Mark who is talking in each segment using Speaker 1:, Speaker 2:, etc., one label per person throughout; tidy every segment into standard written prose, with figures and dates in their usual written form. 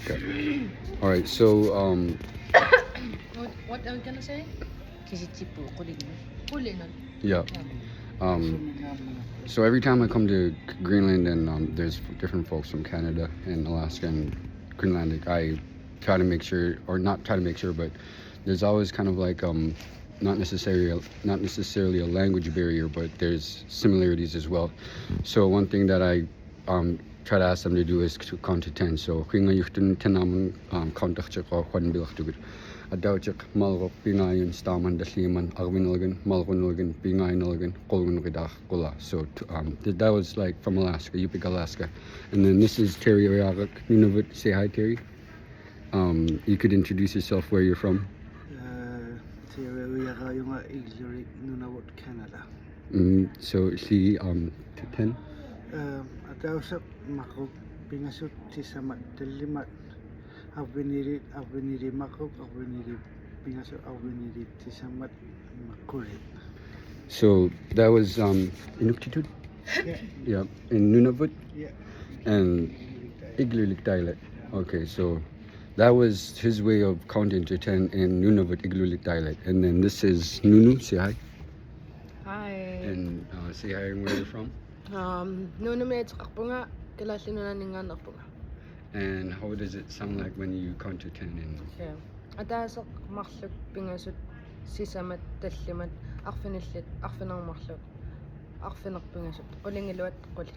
Speaker 1: Okay. All right. So
Speaker 2: What are you gonna say? Kulinod.
Speaker 1: yeah. So every time I come to Greenland and there's different folks from Canada and Alaska and Greenland, I try to make sure, or not try to make sure, but there's always kind of like not necessarily a language barrier, but there's similarities as well. So one thing that I try to ask them to do is to count to 10. So Yugtun tenamun count to Adauchik malgo pingayon staman dasliman arwinilgan malgunilgan pingaynilgan kolgunridach kola. So that was like from Alaska, Yupik, Alaska. And then this is Terry Uyarak. Nunavut. Say hi, Terry. You could introduce yourself, where you're from.
Speaker 3: Terry Uyarak yung Inuit Nunavut, Canada.
Speaker 1: So she to 10.
Speaker 3: Adauchik makog pingasut tisamat dalimat. Avveniri makok, avveniri pingasut, avveniri tisamat makurit.
Speaker 1: So that was Inuktitut?
Speaker 3: Yeah.
Speaker 1: Yeah. In Nunavut?
Speaker 3: Yeah.
Speaker 1: And Igloolik dialect. Okay, so that was his way of counting to 10 in Nunavut Igloolik dialect. And then this is Nuunu. Say hi.
Speaker 2: Hi.
Speaker 1: And say hi and where you're from.
Speaker 2: Nuunu akpunga Kalaallisut ningan akpunga.
Speaker 1: And how does it sound like when you count to 10 in?
Speaker 2: Yeah. Adasok marluk pingasut sisamat tallimat arfinillit arfinang marluk arfinak pingasut qulingiluat quli.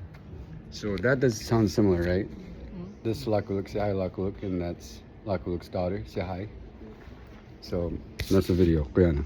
Speaker 1: So that does sound similar, right? This Laakkuluk, say hi Laakkuluk, and that's Laakkuluk's daughter. Say hi. So that's the video. Quyana.